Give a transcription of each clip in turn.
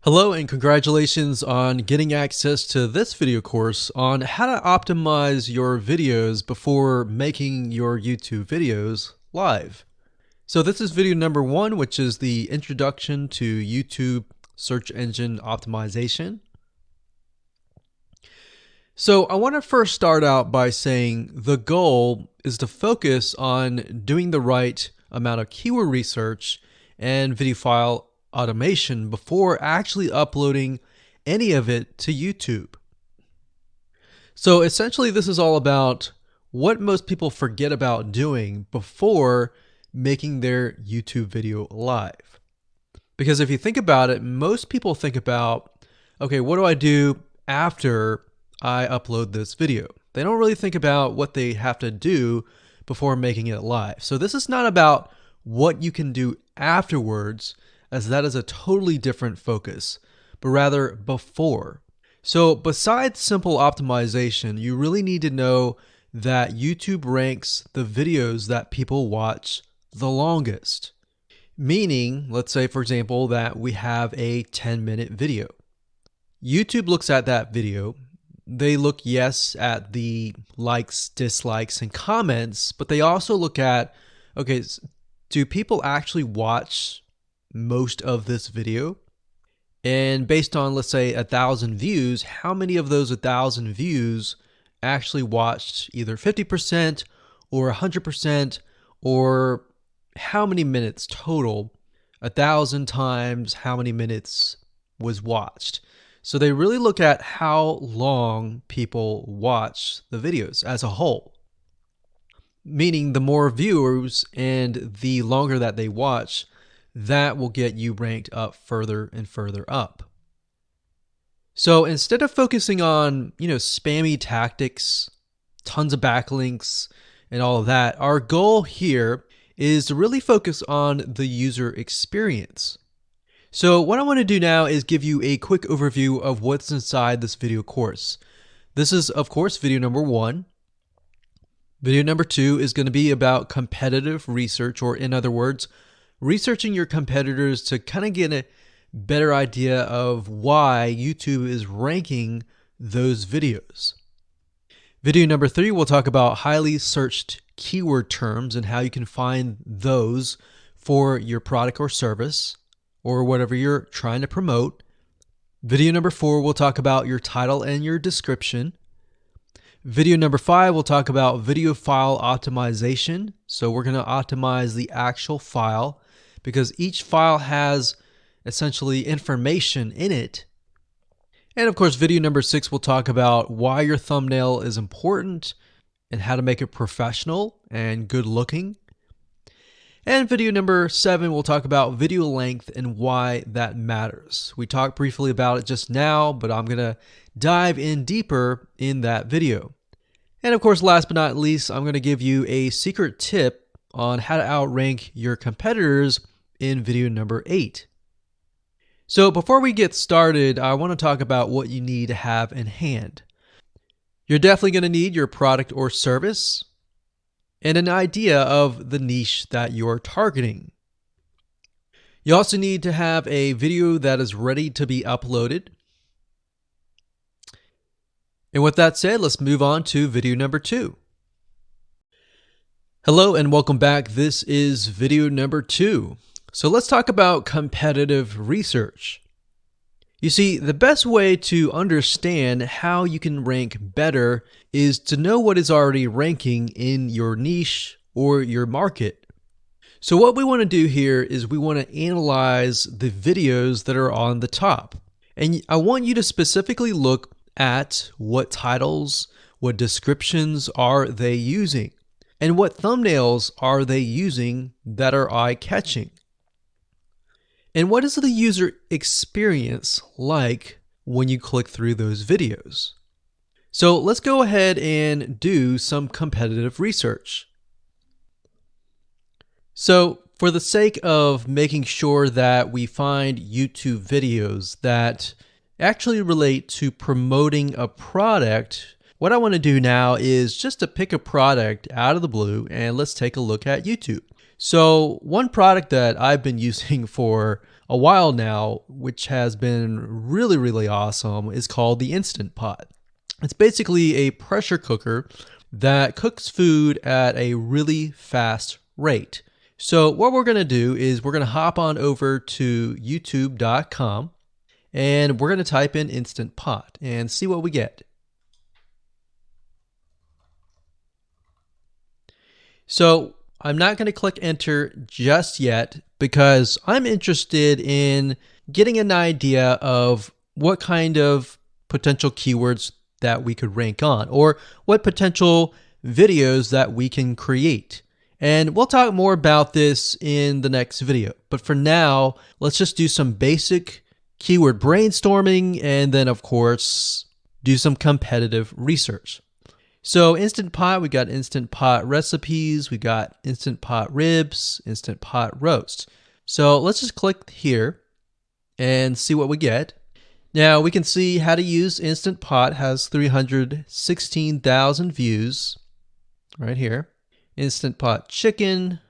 Hello and congratulations on getting access to this video course on how to optimize your videos before making your YouTube videos live. So this is video number 1, which is the introduction to YouTube search engine optimization. So I want to first start out by saying the goal is to focus on doing the right amount of keyword research and video file automation before actually uploading any of it to YouTube. So essentially this is all about what most people forget about doing before making their YouTube video live. Because if you think about it, most people think about, okay, what do I do after I upload this video? They don't really think about what they have to do before making it live. So this is not about what you can do afterwards, as that is a totally different focus, but rather before. So besides simple optimization, you really need to know that YouTube ranks the videos that people watch the longest. Meaning, let's say for example that we have a 10-minute video. YouTube looks at that video. They look, yes, at the likes, dislikes, and comments, but they also look at, okay, do people actually watch most of this video? And based on, let's say, 1,000 views, how many of those 1,000 views actually watched either 50% or 100%, or how many minutes total? 1,000 times how many minutes was watched. So they really look at how long people watch the videos as a whole. Meaning the more viewers and the longer that they watch, that will get you ranked up further and further up. So instead of focusing on, spammy tactics, tons of backlinks, and all of that, our goal here is to really focus on the user experience. So what I want to do now is give you a quick overview of what's inside this video course. This is, of course, video number 1. Video number 2 is going to be about competitive research, or in other words, researching your competitors to kind of get a better idea of why YouTube is ranking those videos. Video number 3, we'll talk about highly searched keyword terms and how you can find those for your product or service or whatever you're trying to promote. Video number 4, we'll talk about your title and your description. Video number 5, we'll talk about video file optimization. So we're going to optimize the actual file, because each file has essentially information in it. And of course, video number 6 will talk about why your thumbnail is important and how to make it professional and good looking. And video number 7 will talk about video length and why that matters. We talked briefly about it just now, but I'm going to dive in deeper in that video. And of course, last but not least, I'm going to give you a secret tip on how to outrank your competitors in video number 8. So before we get started, I want to talk about what you need to have in hand. You're definitely going to need your product or service and an idea of the niche that you're targeting. You also need to have a video that is ready to be uploaded. And with that said, let's move on to video number 2. Hello and welcome back. This is video number 2. So let's talk about competitive research. You see, the best way to understand how you can rank better is to know what is already ranking in your niche or your market. So what we want to do here is we want to analyze the videos that are on the top. And I want you to specifically look at what titles, what descriptions are they using, and what thumbnails are they using that are eye-catching. And what is the user experience like when you click through those videos? So let's go ahead and do some competitive research. So for the sake of making sure that we find YouTube videos that actually relate to promoting a product, what I want to do now is just to pick a product out of the blue and let's take a look at YouTube. So one product that I've been using for a while now, which has been really, really awesome, is called the Instant Pot. It's basically a pressure cooker that cooks food at a really fast rate. So what we're going to do is we're going to hop on over to youtube.com and we're going to type in Instant Pot and see what we get. So I'm not going to click enter just yet because I'm interested in getting an idea of what kind of potential keywords that we could rank on, or what potential videos that we can create. And we'll talk more about this in the next video. But for now, let's just do some basic keyword brainstorming and then, of course, do some competitive research. So Instant Pot, we got Instant Pot recipes, we got Instant Pot ribs, Instant Pot roast. So let's just click here and see what we get. Now we can see how to use Instant Pot has 316,000 views right here. Instant Pot chicken,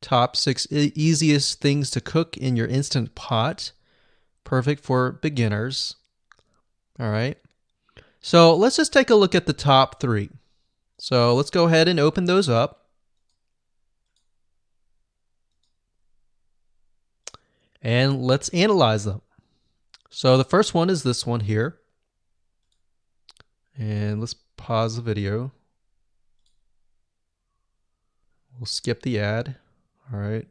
top 6 easiest things to cook in your Instant Pot. Perfect for beginners. All right. So let's just take a look at the top 3. So let's go ahead and open those up. And let's analyze them. So the first one is this one here. And let's pause the video. We'll skip the ad. All right.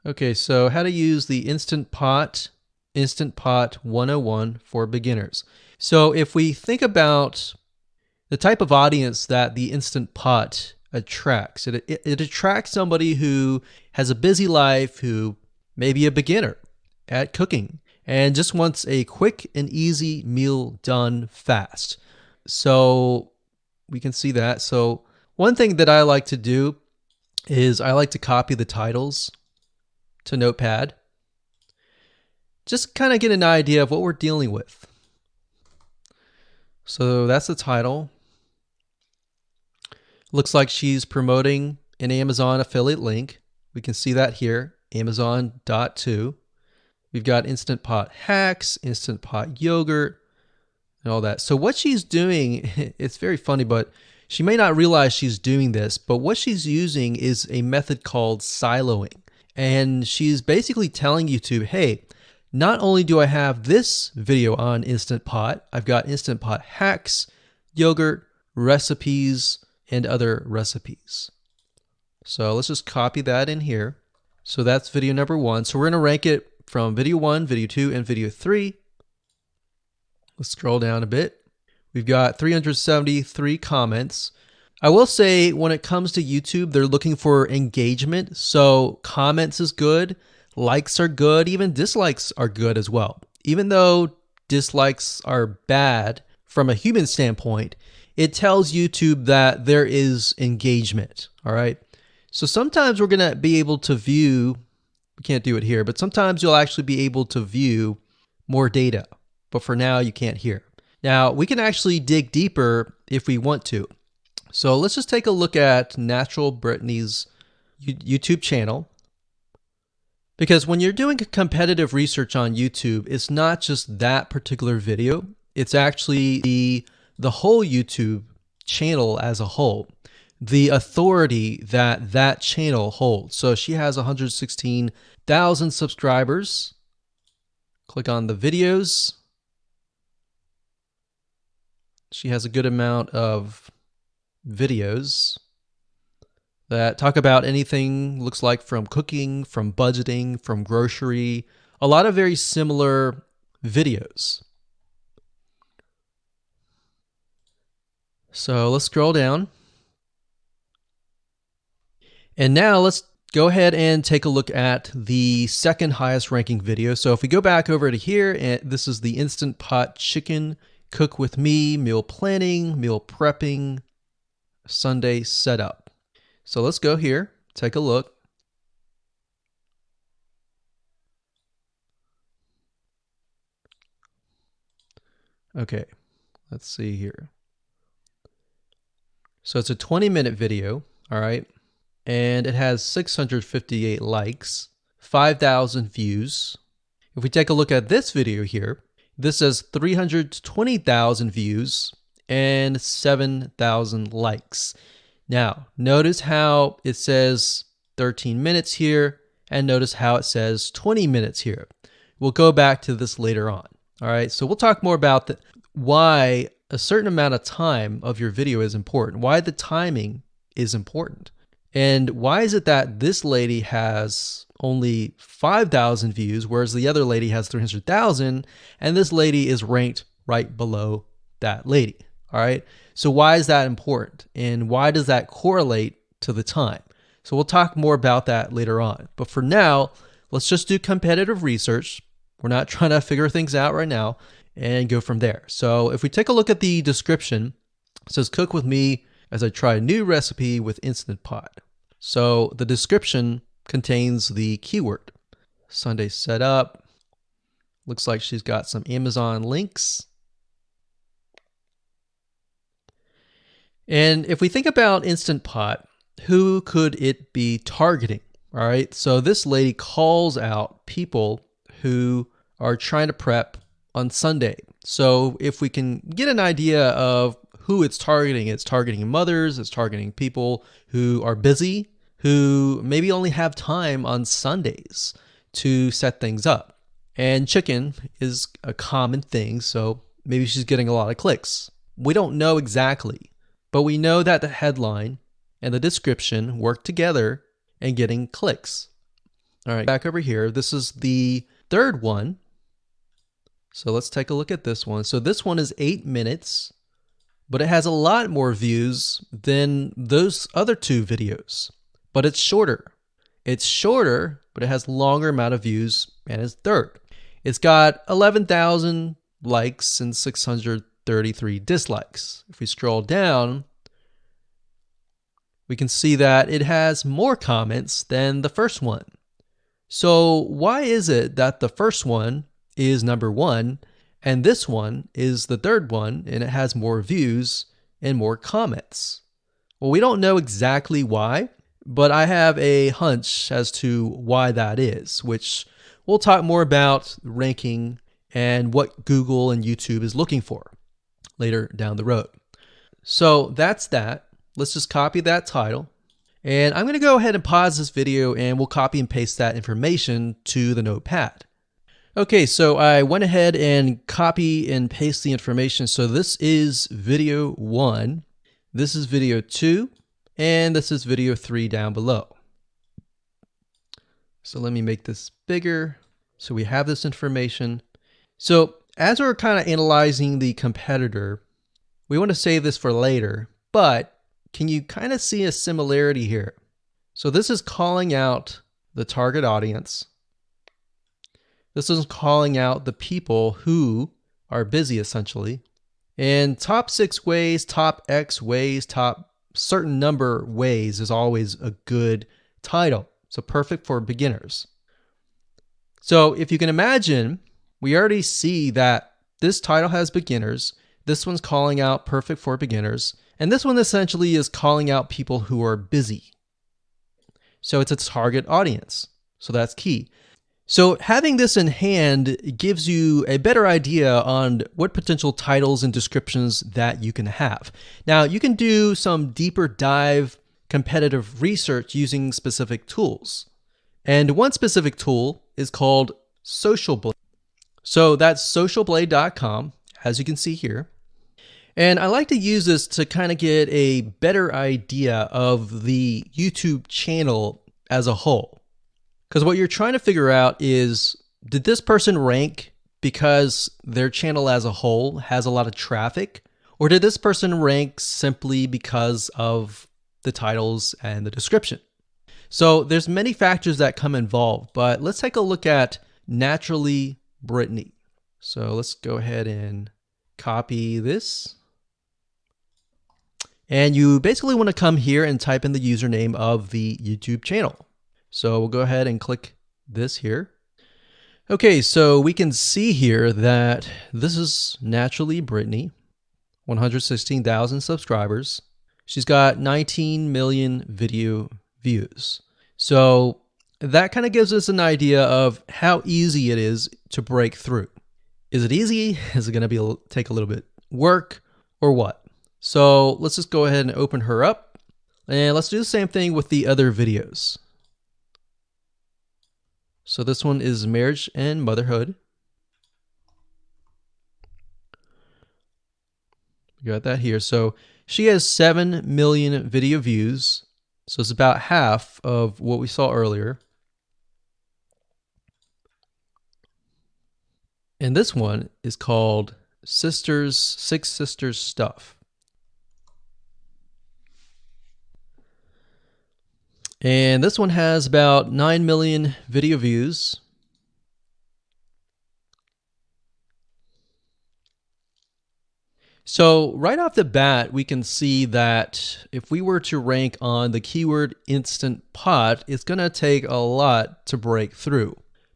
Okay, so how to use the Instant Pot 101 for beginners. So if we think about the type of audience that the Instant Pot attracts, it attracts somebody who has a busy life, who may be a beginner at cooking and just wants a quick and easy meal done fast. So we can see that. So one thing that I like to do is I like to copy the titles to Notepad. Just kind of get an idea of what we're dealing with. So that's the title. Looks like she's promoting an Amazon affiliate link. We can see that here, Amazon.to. We've got Instant Pot hacks, Instant Pot yogurt, and all that. So what she's doing, it's very funny, but she may not realize she's doing this, but what she's using is a method called siloing. And she's basically telling YouTube, hey, not only do I have this video on Instant Pot, I've got Instant Pot hacks, yogurt, recipes, and other recipes. So let's just copy that in here. So that's video number 1. So we're going to rank it from video 1, video 2, and video 3. Let's scroll down a bit. We've got 373 comments. I will say when it comes to YouTube, they're looking for engagement. So comments is good, likes are good, even dislikes are good as well. Even though dislikes are bad from a human standpoint, it tells YouTube that there is engagement. All right. So sometimes we're going to be able to view, we can't do it here, but sometimes you'll actually be able to view more data. But for now, you can't hear. Now, we can actually dig deeper if we want to. So let's just take a look at Natural Brittany's YouTube channel. Because when you're doing competitive research on YouTube, it's not just that particular video. It's actually the whole YouTube channel as a whole, the authority that that channel holds. So she has 116,000 subscribers. Click on the videos. She has a good amount of videos that talk about anything, looks like from cooking, from budgeting, from grocery, a lot of very similar videos. So let's scroll down. And now let's go ahead and take a look at the second highest ranking video. So if we go back over to here, and this is the Instant Pot chicken, cook with me, meal planning, meal prepping, Sunday setup. So let's go here, take a look. Okay, let's see here. So it's a 20-minute video, all right? And it has 658 likes, 5,000 views. If we take a look at this video here, this has 320,000 views and 7,000 likes. Now, notice how it says 13 minutes here, and notice how it says 20 minutes here. We'll go back to this later on. All right, so we'll talk more about why a certain amount of time of your video is important, why the timing is important. And why is it that this lady has only 5,000 views, whereas the other lady has 300,000, and this lady is ranked right below that lady? All right, so why is that important? And why does that correlate to the time? So we'll talk more about that later on. But for now, let's just do competitive research. We're not trying to figure things out right now, and go from there. So if we take a look at the description, it says cook with me as I try a new recipe with Instant Pot. So the description contains the keyword. Sunday setup. Looks like she's got some Amazon links. And if we think about Instant Pot, who could it be targeting? All right, so this lady calls out people who are trying to prep on Sunday. So if we can get an idea of who it's targeting mothers, it's targeting people who are busy, who maybe only have time on Sundays to set things up. And chicken is a common thing, so maybe she's getting a lot of clicks. We don't know exactly, but we know that the headline and the description work together and getting clicks. All right, back over here, this is the third one. So let's take a look at this one. So this one is 8 minutes, but it has a lot more views than those other two videos, but it's shorter. It's shorter, but it has longer amount of views and it's third. It's got 11,000 likes and 633 dislikes. If we scroll down, we can see that it has more comments than the first one. So why is it that the first one is number one and this one is the third one and it has more views and more comments? Well, we don't know exactly why, but I have a hunch as to why that is, which we'll talk more about ranking and what Google and YouTube is looking for later down the road. So that's that. Let's just copy that title. And I'm going to go ahead and pause this video and we'll copy and paste that information to the notepad. Okay, so I went ahead and copy and paste the information. So this is video 1, this is video 2, and this is video 3 down below. So let me make this bigger. So we have this information. So as we're kind of analyzing the competitor, we want to save this for later, but can you kind of see a similarity here? So this is calling out the target audience. This is calling out the people who are busy essentially. And top 6 ways, top X ways, top certain number ways is always a good title. So perfect for beginners. So if you can imagine, we already see that this title has beginners. This one's calling out perfect for beginners. And this one essentially is calling out people who are busy. So it's a target audience. So that's key. So having this in hand gives you a better idea on what potential titles and descriptions that you can have. Now you can do some deeper dive competitive research using specific tools. And one specific tool is called Social Blade. So that's socialblade.com, as you can see here. And I like to use this to kind of get a better idea of the YouTube channel as a whole. Because what you're trying to figure out is, did this person rank because their channel as a whole has a lot of traffic? Or did this person rank simply because of the titles and the description? So there's many factors that come involved, but let's take a look at Naturally Brittany. So let's go ahead and copy this. And you basically want to come here and type in the username of the YouTube channel. So we'll go ahead and click this here. Okay, so we can see here that this is Naturally Brittany, 116,000 subscribers. She's got 19 million video views. So that kind of gives us an idea of how easy it is to break through. Is it easy? Is it going to take a little bit work or what? So let's just go ahead and open her up, and let's do the same thing with the other videos. So this one is marriage and motherhood. We got that here. So she has 7 million video views. So it's about half of what we saw earlier. And this one is called Six Sisters Stuff. And this one has about 9 million video views. So right off the bat, we can see that if we were to rank on the keyword Instant Pot, it's going to take a lot to break through.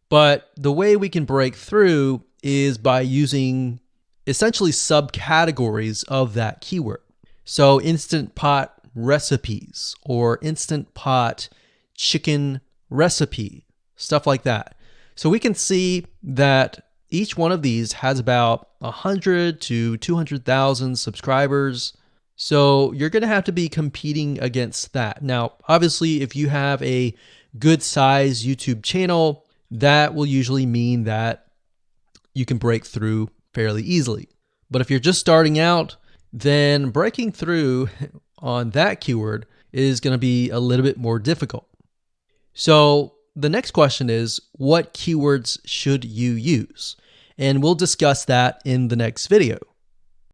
But the way we can break through is by using essentially subcategories of that keyword. So Instant Pot recipes or Instant Pot chicken recipe, stuff like that. So we can see that each one of these has about 100 to 200,000 subscribers. So you're going to have to be competing against that. Now, obviously, if you have a good size YouTube channel, that will usually mean that you can break through fairly easily. But if you're just starting out, then breaking through on that keyword is going to be a little bit more difficult. So the next question is, what keywords should you use? And we'll discuss that in the next video.